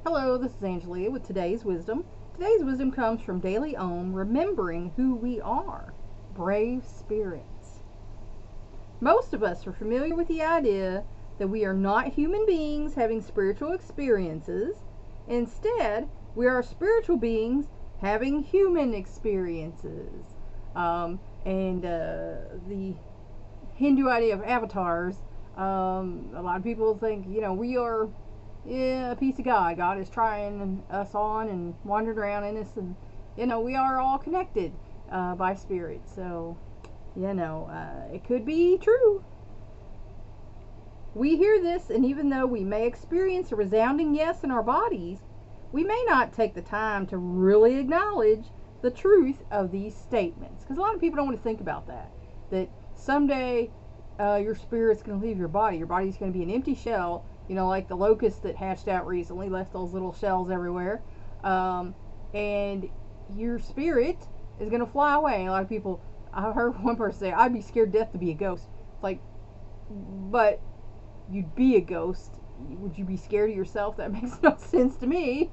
Hello, this is Angelia with today's wisdom. Today's wisdom comes from Daily Ohm, remembering who we are, brave spirits. Most of us are familiar with the idea that we are not human beings having spiritual experiences. Instead, we are spiritual beings having human experiences. The Hindu idea of avatars, a lot of people think, we are a piece of God. God is trying us on and wandering around in us, and we are all connected by spirit. So, it could be true. We hear this, and even though we may experience a resounding yes in our bodies, we may not take the time to really acknowledge the truth of these statements. Because a lot of people don't want to think about that. That someday your spirit's going to leave your body. Your body's going to be an empty shell, like the locust that hatched out recently, left those little shells everywhere. And your spirit is going to fly away. And a lot of people, I heard one person say, I'd be scared to death to be a ghost. It's like, but you'd be a ghost. Would you be scared of yourself? That makes no sense to me.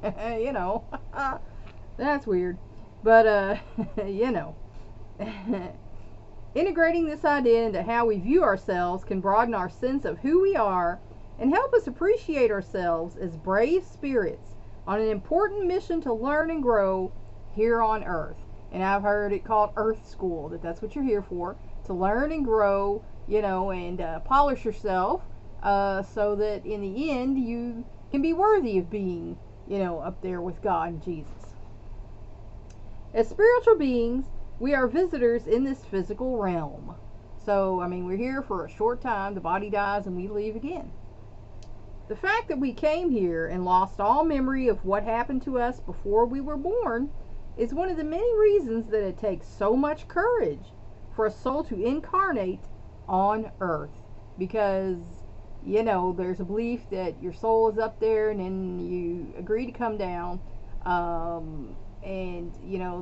That's weird. But, integrating this idea into how we view ourselves can broaden our sense of who we are and help us appreciate ourselves as brave spirits on an important mission to learn and grow here on Earth. And I've heard it called Earth School, that's what you're here for, to learn and grow, and polish yourself so that in the end you can be worthy of being, up there with God and Jesus. As spiritual beings, we are visitors in this physical realm. So, we're here for a short time, the body dies, and we leave again. The fact that we came here and lost all memory of what happened to us before we were born is one of the many reasons that it takes so much courage for a soul to incarnate on Earth. Because, there's a belief that your soul is up there and then you agree to come down. And,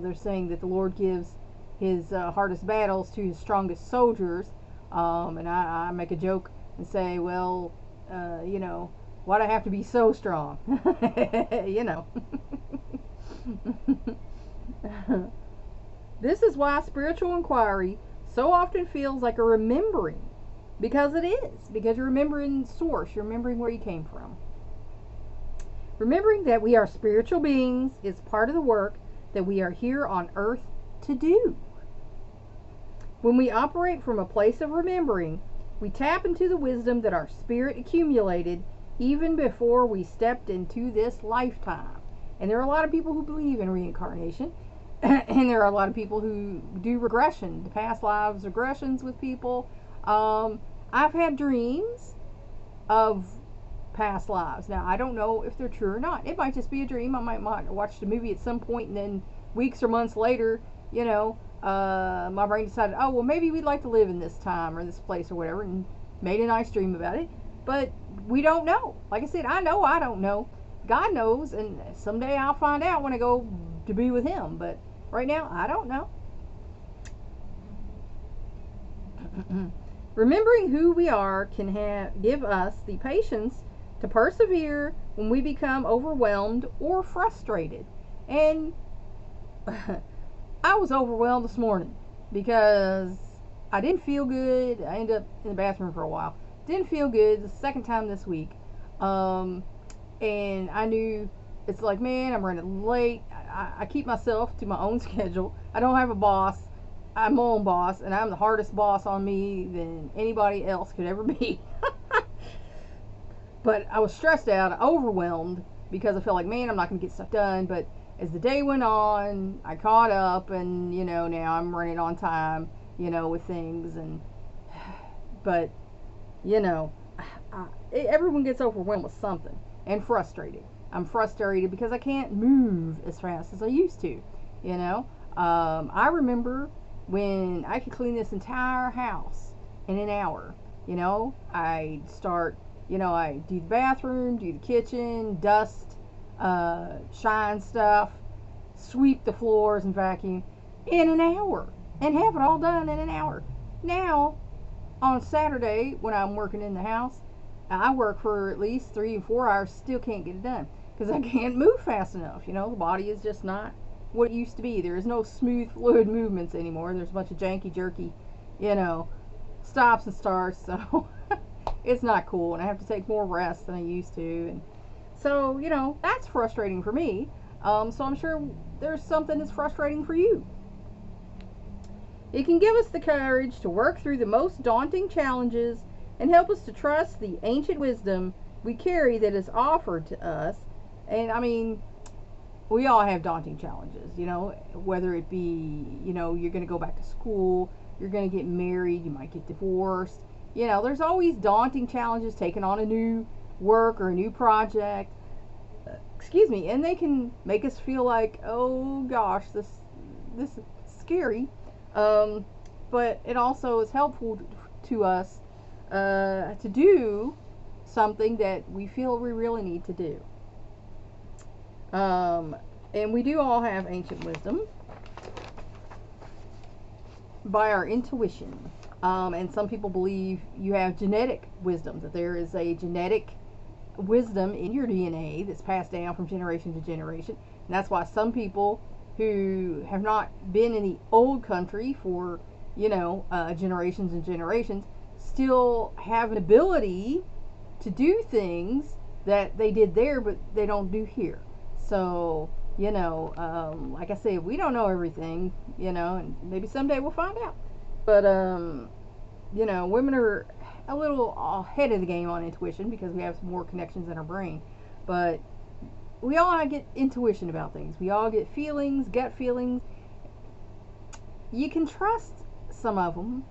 they're saying that the Lord gives his hardest battles to his strongest soldiers. And I make a joke and say, well, why'd I have to be so strong? This is why spiritual inquiry so often feels like a remembering. Because it is. Because you're remembering source. You're remembering where you came from. Remembering that we are spiritual beings is part of the work that we are here on earth to do. When we operate from a place of remembering, we tap into the wisdom that our spirit accumulated even before we stepped into this lifetime. And there are a lot of people who believe in reincarnation. And there are a lot of people who do regression, the past lives regressions with people. I've had dreams of past lives. Now, I don't know if they're true or not. It might just be a dream. I might watch the movie at some point, and then weeks or months later, my brain decided, oh, well, maybe we'd like to live in this time or this place or whatever, and made a nice dream about it. But we don't know. Like I said, I know I don't know. God knows, and someday I'll find out when I go to be with him. But right now, I don't know. Remembering who we are can give us the patience to persevere when we become overwhelmed or frustrated. And I was overwhelmed this morning because I didn't feel good. I ended up in the bathroom for a while. Didn't feel good the second time this week. And I knew, it's like, man, I'm running late. I keep myself to my own schedule. I don't have a boss. I'm my own boss, and I'm the hardest boss on me than anybody else could ever be. But I was stressed out, overwhelmed, because I felt like, man, I'm not going to get stuff done. But as the day went on, I caught up, and, now I'm running on time, with things. But, everyone gets overwhelmed with something, and frustrated. I'm frustrated because I can't move as fast as I used to, I remember when I could clean this entire house in an hour. I'd start, I do the bathroom, do the kitchen, dust, shine stuff, sweep the floors and vacuum in an hour, and have it all done in an hour. Now, on Saturday, when I'm working in the house, I work for at least 3 and 4 hours, still can't get it done. because I can't move fast enough. You know, the body is just not what it used to be. There is no smooth, fluid movements anymore. There's a bunch of janky, jerky, you know, stops and starts. So it's not cool, and I have to take more rest than I used to. And so, you know, that's frustrating for me. So I'm sure there's something that's frustrating for you. It can give us the courage to work through the most daunting challenges and help us to trust the ancient wisdom we carry that is offered to us. And I mean, we all have daunting challenges, you know, whether it be, you know, you're going to go back to school, you're going to get married, you might get divorced. You know, there's always daunting challenges, taking on a new work or a new project. Excuse me, and they can make us feel like, oh gosh, this is scary. But it also is helpful to us to do something that we feel we really need to do. And we do all have ancient wisdom by our intuition. And some people believe you have genetic wisdom, that there is a genetic wisdom in your DNA that's passed down from generation to generation. And that's why some people who have not been in the old country for, you know, generations and generations still have an ability to do things that they did there but they don't do here. So, you know, like I said, we don't know everything, you know, and maybe someday we'll find out. But, you know, women are a little ahead of the game on intuition because we have some more connections in our brain. But we all get intuition about things. We all get feelings, gut feelings. You can trust some of them,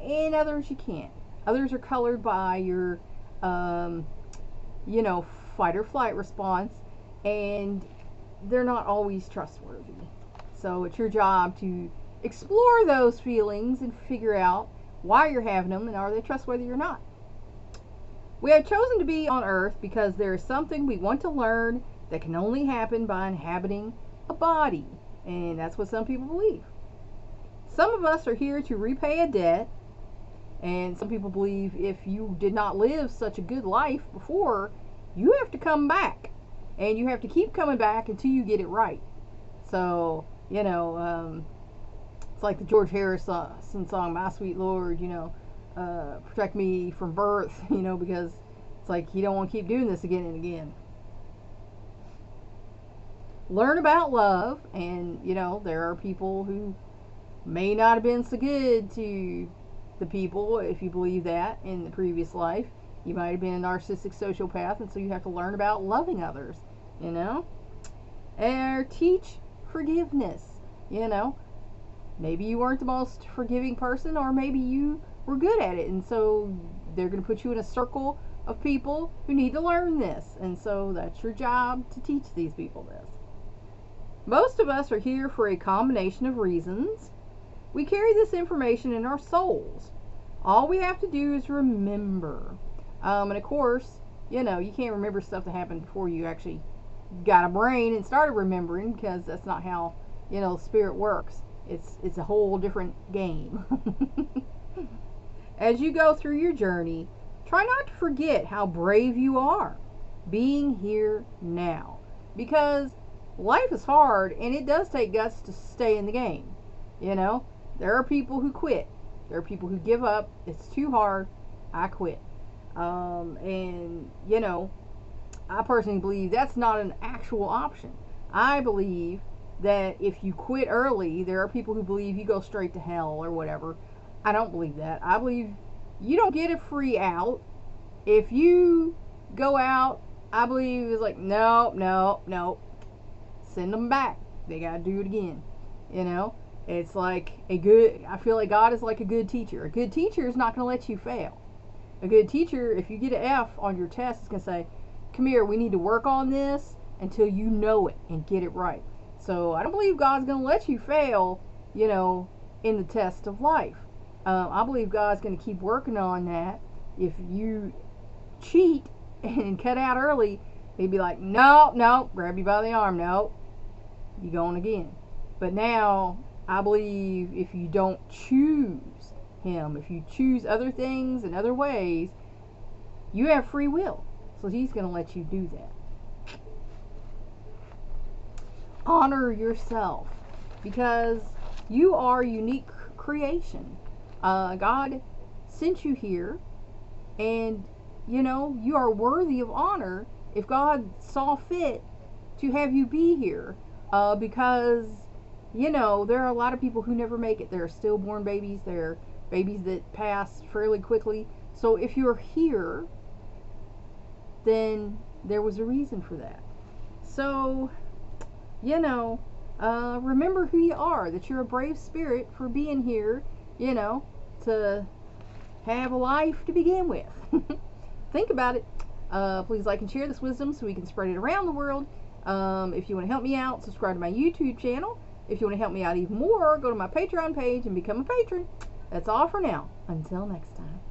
and others you can't. Others are colored by your, you know, fight or flight response, and they're not always trustworthy. So it's your job to explore those feelings and figure out why you're having them and are they trustworthy or not. We have chosen to be on Earth because there is something we want to learn that can only happen by inhabiting a body, and that's what some people believe. Some of us are here to repay a debt, and some people believe if you did not live such a good life before, you have to come back, and you have to keep coming back until you get it right. So, you know, it's like the George Harrison song, My Sweet Lord, you know, protect me from birth, you know, because it's like you don't want to keep doing this again and again. Learn about love, and, you know, there are people who may not have been so good to the people, if you believe that, in the previous life. You might have been a narcissistic sociopath, and so you have to learn about loving others, you know. And teach forgiveness, you know. Maybe you weren't the most forgiving person, or maybe you were good at it, and so they're going to put you in a circle of people who need to learn this, and so that's your job to teach these people this. Most of us are here for a combination of reasons. We carry this information in our souls. All we have to do is remember. And of course, you know, you can't remember stuff that happened before you actually got a brain and started remembering, because that's not how, you know, spirit works. It's a whole different game. As you go through your journey, try not to forget how brave you are being here now, because life is hard and it does take guts to stay in the game. You know, there are people who quit. There are people who give up. It's too hard. I quit. And, you know, I personally believe that's not an actual option. I believe that if you quit early, there are people who believe you go straight to hell or whatever. I don't believe that. I believe you don't get a free out. If you go out, I believe it's like, no. Send them back. They got to do it again. You know? It's like I feel like God is like a good teacher. A good teacher is not going to let you fail. A good teacher, if you get an F on your test, is going to say, come here, we need to work on this until you know it and get it right. So I don't believe God's going to let you fail, you know, in the test of life. I believe God's going to keep working on that. If you cheat and cut out early, he'd be like, no, grab you by the arm, no, you going again. But now, I believe if you don't choose him, if you choose other things and other ways, you have free will. So he's going to let you do that. honor yourself, because you are a unique creation. God sent you here, and you are worthy of honor if God saw fit to have you be here. Because there are a lot of people who never make it. There are stillborn babies. There are babies that pass fairly quickly. So if you're here, then there was a reason for that. So, remember who you are, that you're a brave spirit for being here, to have a life to begin with. Think about it. Please like and share this wisdom so we can spread it around the world. If you want to help me out, subscribe to my YouTube channel. If you want to help me out even more, go to my Patreon page and become a patron. That's all for now. Until next time.